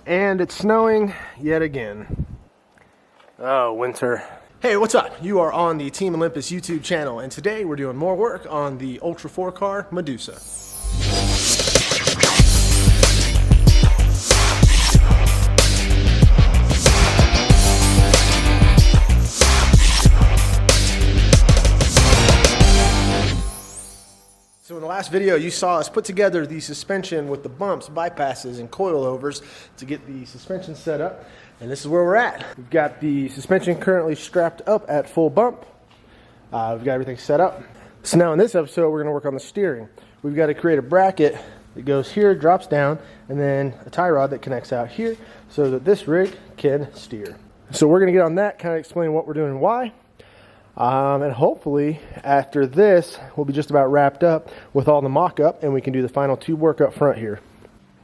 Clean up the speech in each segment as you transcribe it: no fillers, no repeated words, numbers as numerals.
And it's snowing yet again. Oh, winter. Hey, what's up? You are on the Team Olympus YouTube channel, and today we're doing more work on the Ultra 4 car, Medusa. So in the last video, you saw us put together the suspension with the bumps, bypasses, and coilovers to get the suspension set up. And this is where we're at. We've got the suspension currently strapped up at full bump. We've got everything set up. So now in this episode, we're gonna work on the steering. We've got to create a bracket that goes here, drops down, and then a tie rod that connects out here so that this rig can steer. So we're gonna get on that, kind of explain what we're doing and why. And hopefully after this, we'll be just about wrapped up with all the mock-up, and we can do the final tube work up front here.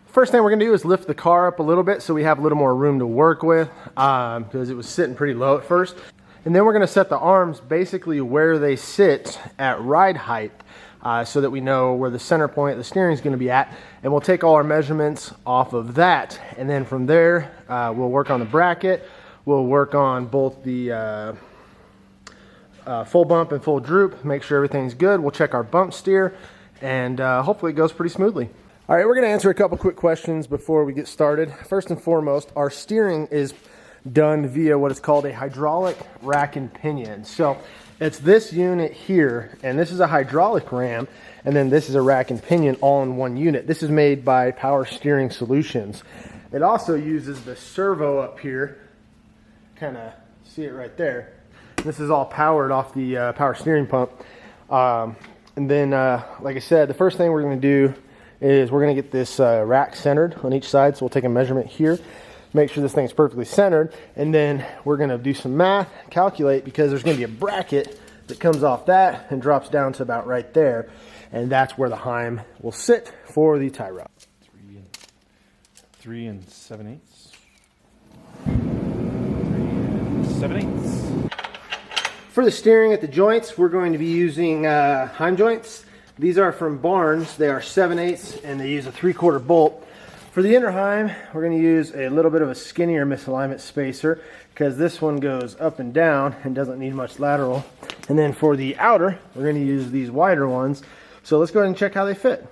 First thing we're gonna do is lift the car up a little bit so we have a little more room to work with, because it was sitting pretty low at first. And then we're gonna set the arms basically where they sit at ride height, so that we know where the center point of the steering is gonna be at. And we'll take all our measurements off of that. And then from there, we'll work on the bracket. We'll work on both the full bump and full droop, make sure everything's good. We'll check our bump steer, and hopefully it goes pretty smoothly. All right, we're gonna answer a couple quick questions before we get started. First and foremost, our steering is done via what is called a hydraulic rack and pinion. So it's this unit here, and this is a hydraulic ram, and then this is a rack and pinion all in one unit. This is made by Power Steering Solutions. It also uses the servo up here, kind of see it right there. This is all powered off the power steering pump. And then, like I said, the first thing we're going to do is we're going to get this rack centered on each side. So we'll take a measurement here, make sure this thing's perfectly centered. And then we're going to do some math, calculate, because there's going to be a bracket that comes off that and drops down to about right there. And that's where the heim will sit for the tie rod. 3 7/8. 3 7/8. For the steering at the joints, we're going to be using heim joints. These are from Barnes. They are 7/8 and they use a 3/4 bolt. For the inner heim, we're going to use a little bit of a skinnier misalignment spacer because this one goes up and down and doesn't need much lateral. And then for the outer, we're going to use these wider ones. So let's go ahead and check how they fit.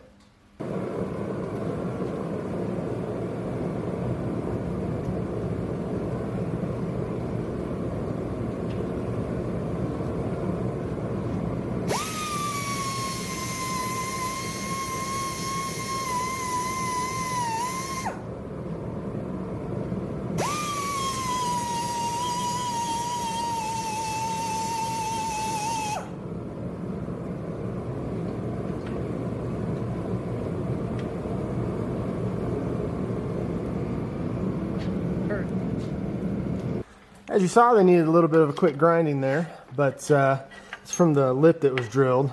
As you saw, they needed a little bit of a quick grinding there, but it's from the lip that was drilled.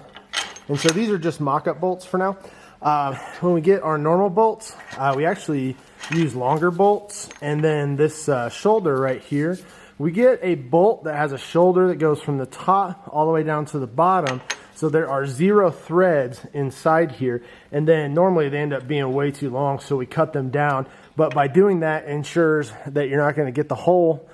And so these are just mock-up bolts for now. When we get our normal bolts, we actually use longer bolts. And then this shoulder right here, we get a bolt that has a shoulder that goes from the top all the way down to the bottom. So there are 0 threads inside here. And then normally they end up being way too long, so we cut them down. But by doing that, it ensures that you're not going to get the hole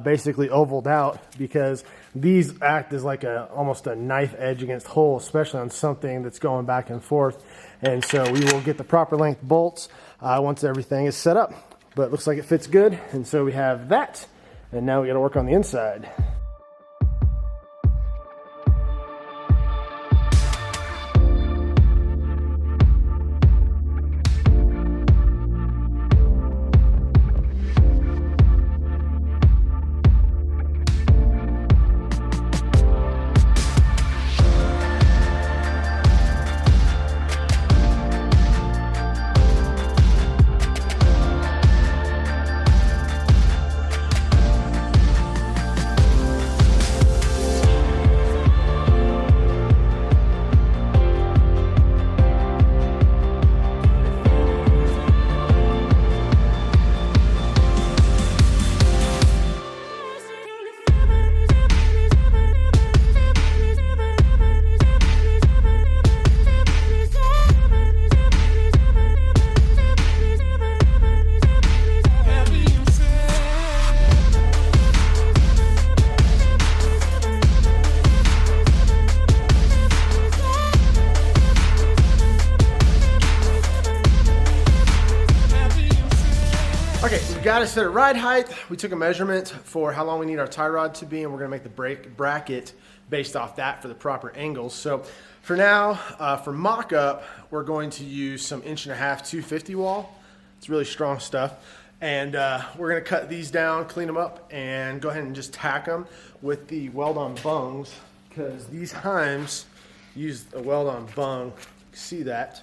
basically ovaled out, because these act as like almost a knife edge against hole, especially on something that's going back and forth. And so we will get the proper length bolts once everything is set up. But it looks like it fits good, and so we have that. And now we got to work on the inside. Okay, so we got to set a ride height. We took a measurement for how long we need our tie rod to be, and we're gonna make the brake bracket based off that for the proper angles. So for now, for mock-up, we're going to use some 1.5" 250 wall. It's really strong stuff. And we're gonna cut these down, clean them up, and go ahead and just tack them with the weld-on bungs, because these heims use a weld-on bung. See that?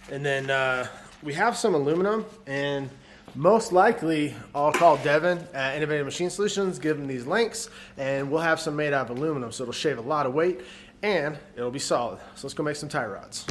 And then we have some aluminum, and most likely I'll call Devin at Innovative Machine Solutions, give him these links, and we'll have some made out of aluminum, so it'll shave a lot of weight and it'll be solid. So let's go make some tie rods.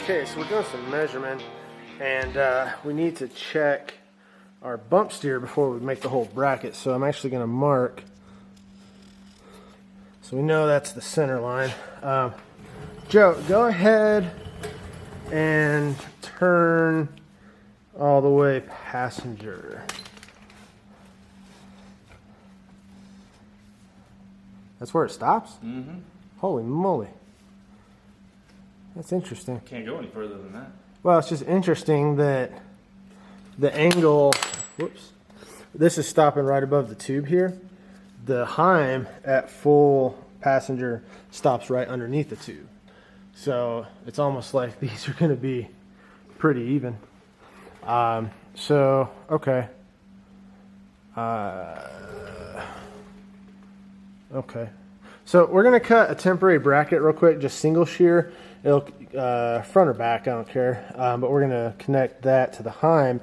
Okay, so we're doing some measurement, and we need to check our bump steer before we make the whole bracket. So I'm actually going to mark, so we know that's the center line. Joe, go ahead and turn all the way passenger. That's where it stops? Mm-hmm. Holy moly. That's interesting. Can't go any further than that. Well, it's just interesting that the angle, whoops, this is stopping right above the tube here. The heim at full passenger stops right underneath the tube. So it's almost like these are going to be pretty even. So, okay. Okay. So we're going to cut a temporary bracket real quick, just single shear. It'll front or back, I don't care. But we're going to connect that to the heim.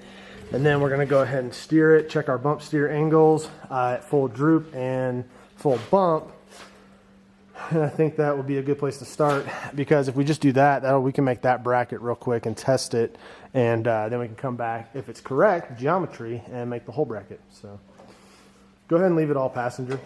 And then we're going to go ahead and steer it, check our bump steer angles at full droop and full bump. And I think that would be a good place to start, because if we just do that, we can make that bracket real quick and test it. And then we can come back, if it's correct, geometry, and make the whole bracket. So go ahead and leave it all passenger.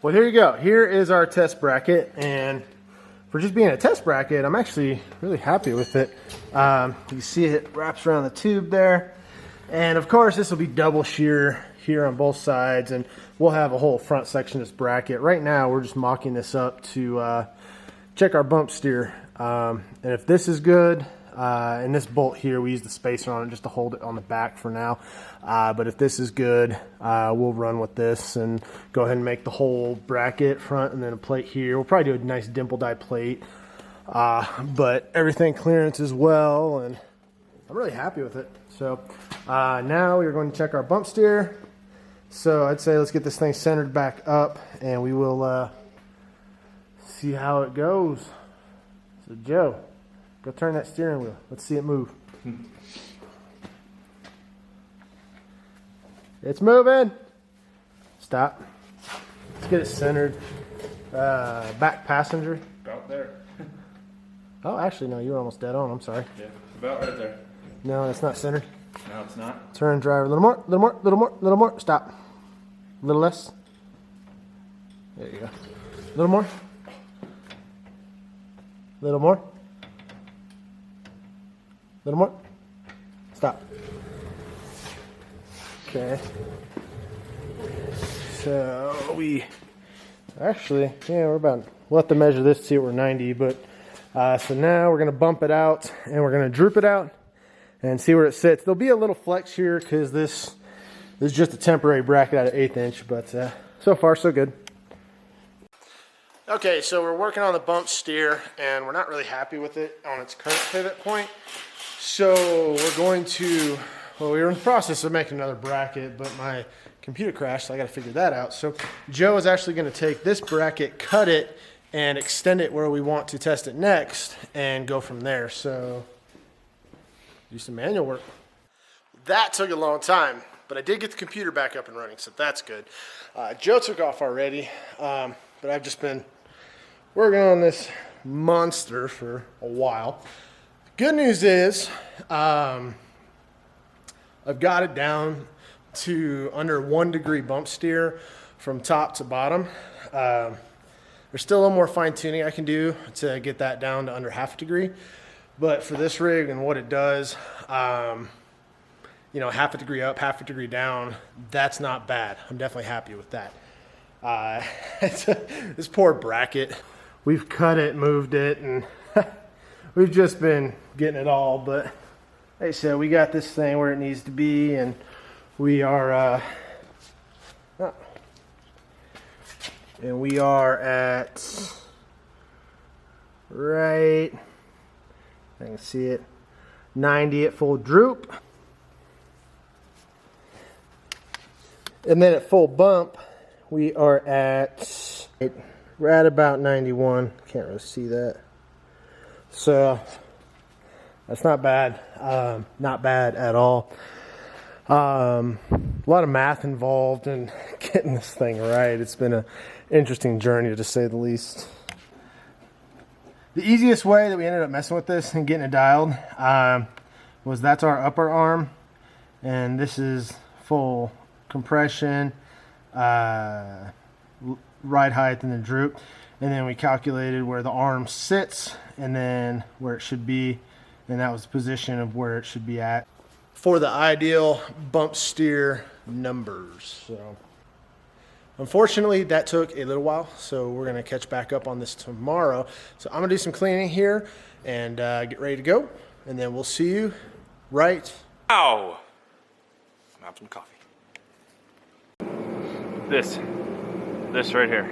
Well, here you go. Here is our test bracket, and for just being a test bracket, I'm actually really happy with it. You can see it wraps around the tube there, and of course this will be double shear here on both sides, and we'll have a whole front section of this bracket. Right now we're just mocking this up to check our bump steer, and if this is good, and this bolt here, we use the spacer on it just to hold it on the back for now, but if this is good, we'll run with this and go ahead and make the whole bracket front and then a plate here. We'll probably do a nice dimple die plate, but everything clearance as well, and I'm really happy with it. So now we're going to check our bump steer. So I'd say let's get this thing centered back up, and we will see how it goes. So Joe, go turn that steering wheel. Let's see it move. It's moving. Stop. Let's get it centered. Back passenger. About there. Oh, actually, no, you were almost dead on. I'm sorry. Yeah, about right there. No, it's not centered. No, it's not. Turn driver. A little more, little more, little more, little more. Stop. A little less. There you go. A little more. A little more. A little more. Stop. Okay. So we actually, yeah, we'll have to measure this to see what we're 90, but so now we're going to bump it out and we're going to droop it out and see where it sits. There'll be a little flex here because this is just a temporary bracket at an 1/8 inch, but so far so good. Okay, so we're working on the bump steer and we're not really happy with it on its current pivot point. So we're going to, well, we were in the process of making another bracket, but my computer crashed, so I got to figure that out. So Joe is actually going to take this bracket, cut it, and extend it where we want to test it next and go from there. So do some manual work. That took a long time, but I did get the computer back up and running, so that's good. Joe took off already, but I've just been working on this monster for a while. Good news is I've got it down to under 1 degree bump steer from top to bottom. There's still a little more fine tuning I can do to get that down to under 1/2 degree. But for this rig and what it does, you know, 1/2 degree up, 1/2 degree down, that's not bad. I'm definitely happy with that. This poor bracket, we've cut it, moved it, and we've just been getting it all, but like I said, we got this thing where it needs to be, and we are at right, I can see it, 90 at full droop, and then at full bump we are at right about 91. Can't really see that. So that's not bad. Not bad at all. A lot of math involved in getting this thing right. It's been an interesting journey, to say the least. The easiest way that we ended up messing with this and getting it dialed was that's our upper arm, and this is full compression, ride height, and then droop. And then we calculated where the arm sits and then where it should be, and that was the position of where it should be at for the ideal bump steer numbers. So unfortunately that took a little while, so we're going to catch back up on this tomorrow. So I'm going to do some cleaning here and get ready to go, and then we'll see you right. Ow! Have some coffee. This right here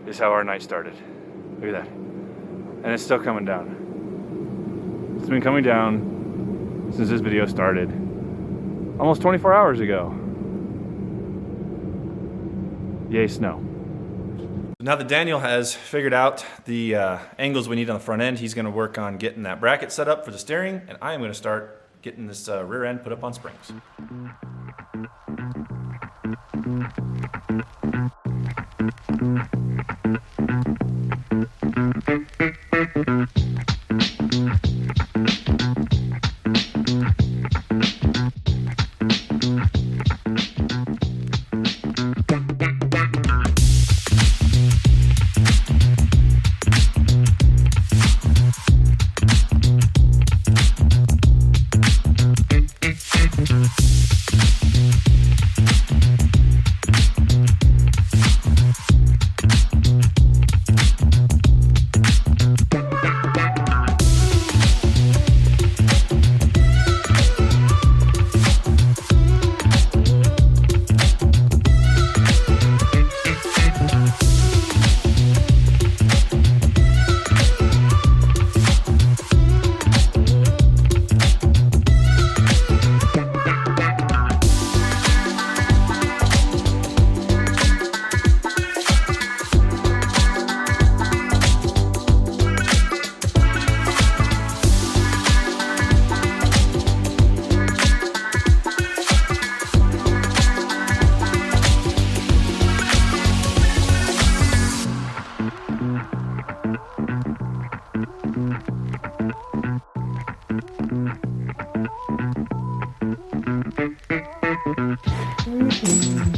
is how our night started. Look at that. And it's still coming down. It's been coming down since this video started. Almost 24 hours ago. Yay, snow. Now that Daniel has figured out the angles we need on the front end, he's going to work on getting that bracket set up for the steering, and I am going to start getting this rear end put up on springs.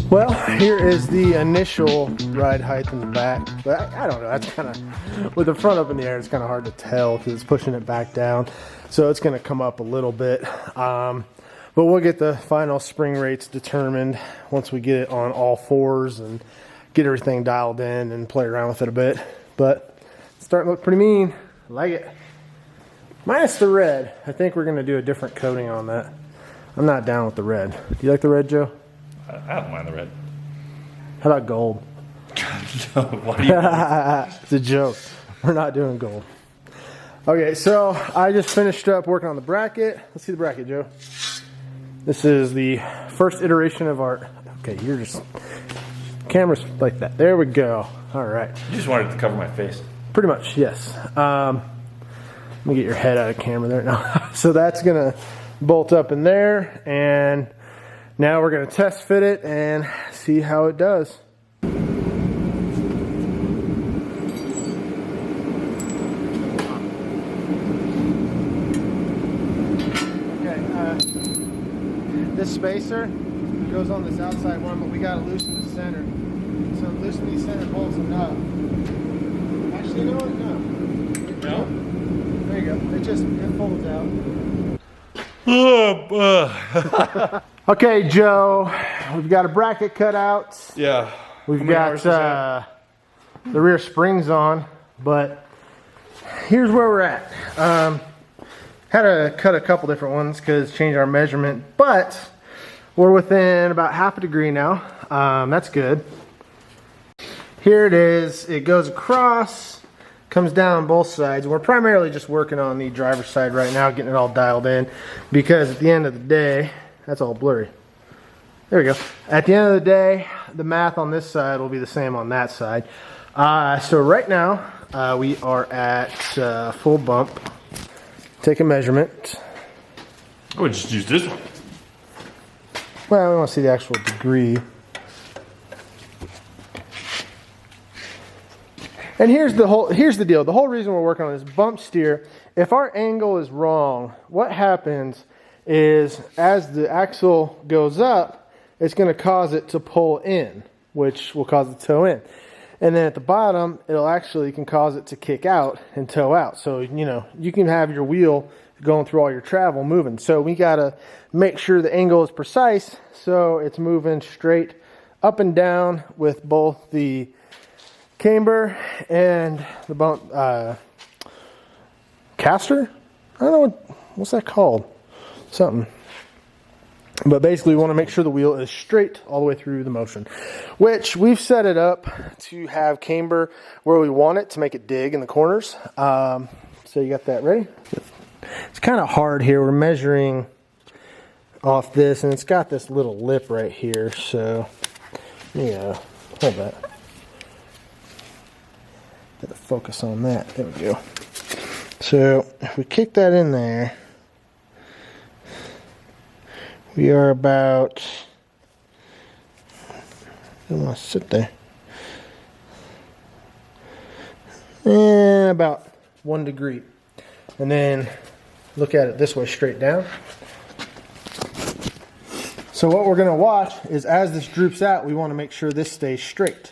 Well, here is the initial ride height in the back, but I don't know, that's kind of, with the front up in the air, it's kind of hard to tell because it's pushing it back down, so it's going to come up a little bit, but we'll get the final spring rates determined once we get it on all fours and get everything dialed in and play around with it a bit. But it's starting to look pretty mean. I like it. Minus the red. I think we're going to do a different coating on that. I'm not down with the red. Do you like the red, Joe? I don't mind the red. How about gold? No, why do you It's a joke. We're not doing gold. Okay, so I just finished up working on the bracket. Let's see the bracket, Joe. This is the first iteration of our... Okay, you're just... Camera's like that. There we go. All right. You just wanted to cover my face. Pretty much, yes. Let me get your head out of camera there now. So that's going to bolt up in there, and now we're going to test fit it and see how it does. This spacer goes on this outside one, but we got to loosen the center. So loosen these center bolts enough. Actually, you know what? No. There you go. It folds out. Okay, Joe. We've got a bracket cut out. Yeah. We've got the rear springs on, but here's where we're at. Had to cut a couple different ones because change our measurement, but we're within about half a degree now. That's good. Here it is. It goes across, comes down on both sides. We're primarily just working on the driver's side right now, getting it all dialed in, because at the end of the day, that's all blurry. There we go. At the end of the day, the math on this side will be the same on that side. So right now, we are at full bump. Take a measurement. I would just use this one. Well, we want to see the actual degree. And here's the deal. The whole reason we're working on this bump steer, if our angle is wrong, what happens is as the axle goes up, it's going to cause it to pull in, which will cause it to toe in. And then at the bottom, it'll actually can cause it to kick out and toe out. So, you know, you can have your wheel going through all your travel moving. So we got to make sure the angle is precise so it's moving straight up and down with both the camber and the bump caster. I don't know what's that called. Something. But basically we want to make sure the wheel is straight all the way through the motion, which we've set it up to have camber where we want it to make it dig in the corners. So you got that ready? It's kind of hard here. We're measuring off this, and it's got this little lip right here. So yeah, hold that. Got to focus on that. There we go. So if we kick that in there, we are about, I don't want to sit there, and about 1 degree. And then look at it this way, straight down. So what we're going to watch is as this droops out, we want to make sure this stays straight.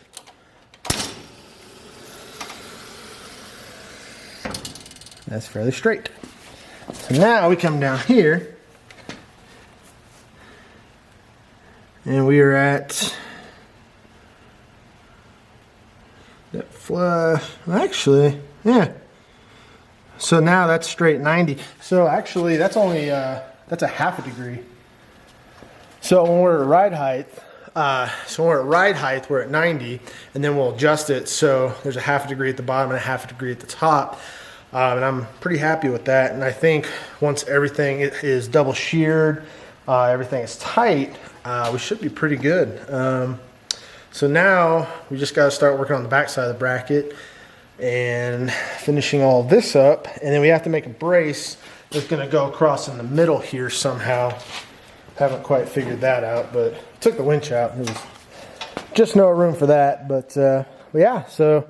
That's fairly straight. So now we come down here. And we are at that flush. Actually, yeah. So now that's straight 90. So actually, that's only that's a half a degree. So when we're at ride height, we're at 90, and then we'll adjust it so there's a half a degree at the bottom and a half a degree at the top. And I'm pretty happy with that. And I think once everything is double sheared, everything is tight, we should be pretty good. So now we just got to start working on the back side of the bracket and finishing all this up. And then we have to make a brace that's going to go across in the middle here somehow. Haven't quite figured that out, but took the winch out. There was just no room for that. But yeah, so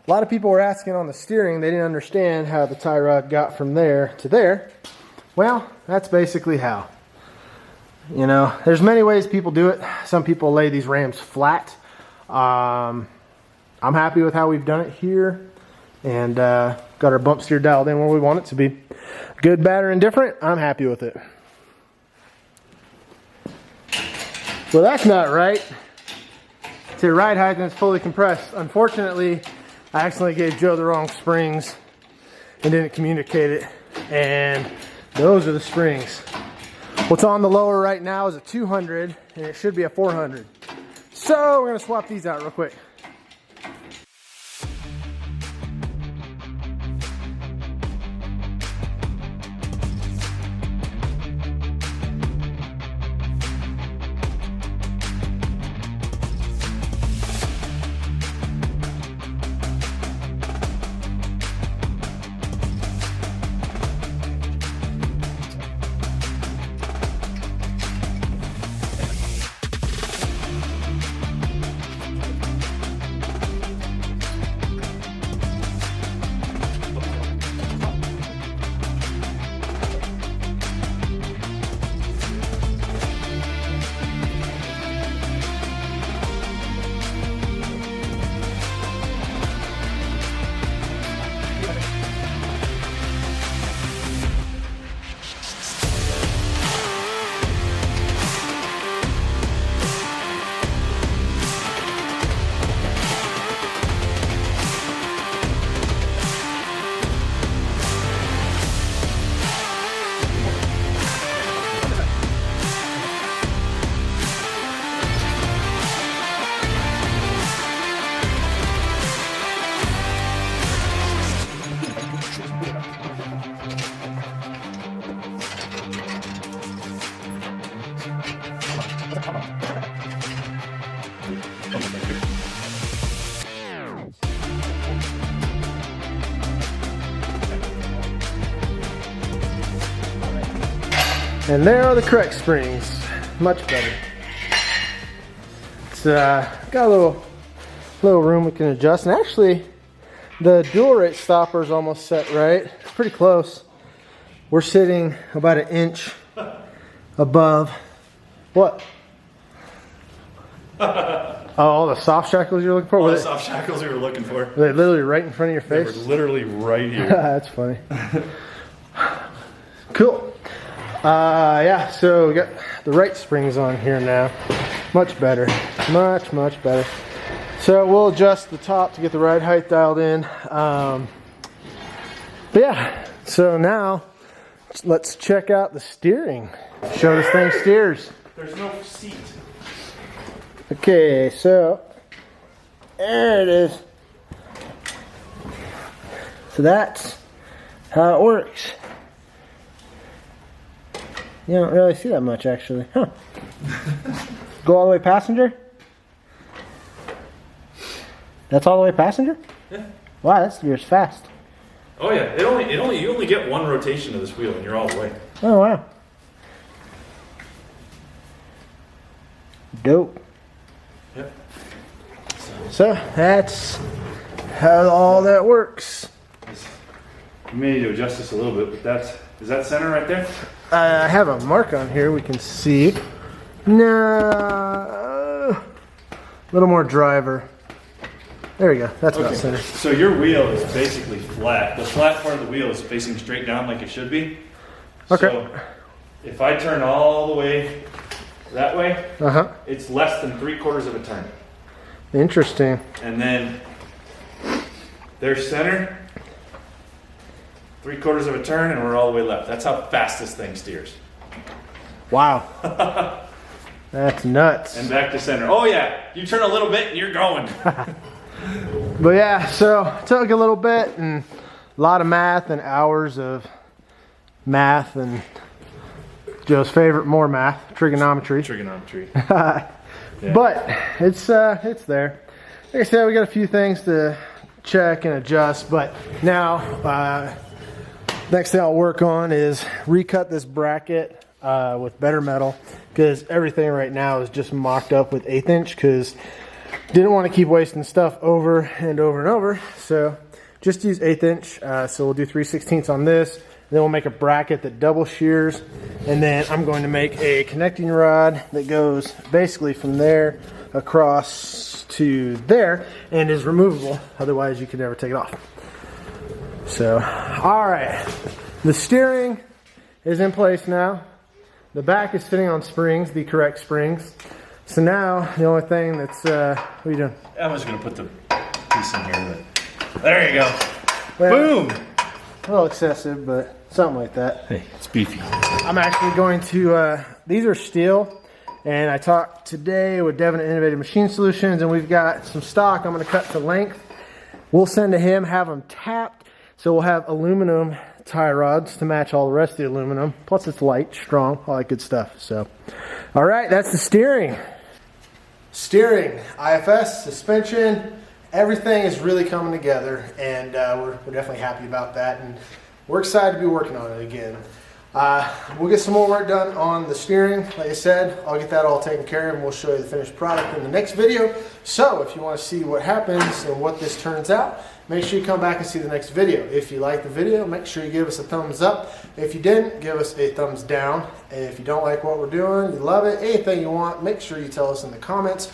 a lot of people were asking on the steering. They didn't understand how the tie rod got from there to there. Well, that's basically how. You know, there's many ways people do it. Some people lay these rams flat. I'm happy with how we've done it here, and got our bump steer dialed in where we want it to be. Good, bad, or indifferent, I'm happy with it. Well, that's not right. It's a ride height and it's fully compressed. Unfortunately, I accidentally gave Joe the wrong springs and didn't communicate it, and those are the springs. What's on the lower right now is a 200, and it should be a 400. So we're gonna swap these out real quick. And there are the correct springs. Much better. It's got a little room we can adjust. And actually, the dual rate stopper is almost set right. It's pretty close. We're sitting about an inch above. What? Oh, the soft shackles you're looking for? All the soft shackles we were looking for. Were they literally right in front of your face? They were literally right here. That's funny. Cool. Yeah, so we got the right springs on here now. Much better. Much, much better. So we'll adjust the top to get the ride height dialed in. But yeah, so now let's check out the steering. Show this thing steers. There's no seat. Okay, so there it is. So that's how it works. You don't really see that much, actually. Huh. Go all the way passenger? That's all the way passenger? Yeah. Wow, that steers fast. Oh yeah, you only get one rotation of this wheel and you're all the way. Oh wow. Dope. Yep. So that's how all that works. You may need to adjust this a little bit, but is that center right there? I have a mark on here we can see. No, a little more driver. There we go. That's about center. So your wheel is basically flat. The flat part of the wheel is facing straight down like it should be. Okay. So if I turn all the way that way, it's less than 3/4 of a turn. Interesting. And then there's center, 3/4 of a turn, and we're all the way left. That's how fast this thing steers. Wow. That's nuts. And back to center. Oh yeah, you turn a little bit and you're going. But yeah, so it took a little bit and a lot of math and hours of math and Joe's favorite, more math, trigonometry. Trigonometry. Yeah. But it's there. Like I said, we got a few things to check and adjust, but now next thing I'll work on is recut this bracket with better metal, because everything right now is just mocked up with 1/8 inch, because didn't want to keep wasting stuff over and over and over, so just use 1/8 inch. So we'll do 3/16 on this, Then we'll make a bracket that double shears. And then I'm going to make a connecting rod that goes basically from there across to there and is removable. Otherwise, you can never take it off. So, all right. The steering is in place now. The back is sitting on springs, the correct springs. So now, the only thing that's, what are you doing? I was going to put the piece in here, but there you go. Well, Boom! A little excessive, but something like that. Hey, it's beefy. I'm actually going to, these are steel, and I talked today with Devin at Innovative Machine Solutions, and we've got some stock I'm going to cut to length. We'll send to him, have them tapped, so we'll have aluminum tie rods to match all the rest of the aluminum. Plus it's light, strong, all that good stuff. So, all right, that's the steering. Steering, IFS, suspension, everything is really coming together, and we're definitely happy about that, and we're excited to be working on it again. We'll get some more work done on the steering. Like I said, I'll get that all taken care of, and we'll show you the finished product in the next video. So if you want to see what happens and what this turns out, make sure you come back and see the next video. If you like the video, make sure you give us a thumbs up. If you didn't, give us a thumbs down. And if you don't like what we're doing, you love it, anything you want, make sure you tell us in the comments.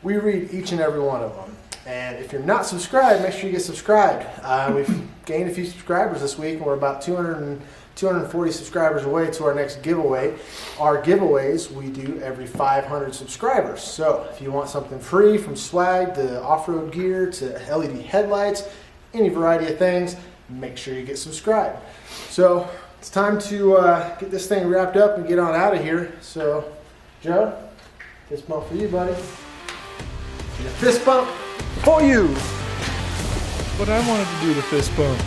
We read each and every one of them. And if you're not subscribed, make sure you get subscribed. We've gained a few subscribers this week, and we're about 240 subscribers away to our next giveaway. Our giveaways we do every 500 subscribers. So if you want something free, from swag to off-road gear to LED headlights, any variety of things, make sure you get subscribed. So it's time to get this thing wrapped up and get on out of here. So Joe, fist bump for you, buddy. And a fist bump for you. But I wanted to do the fist bump.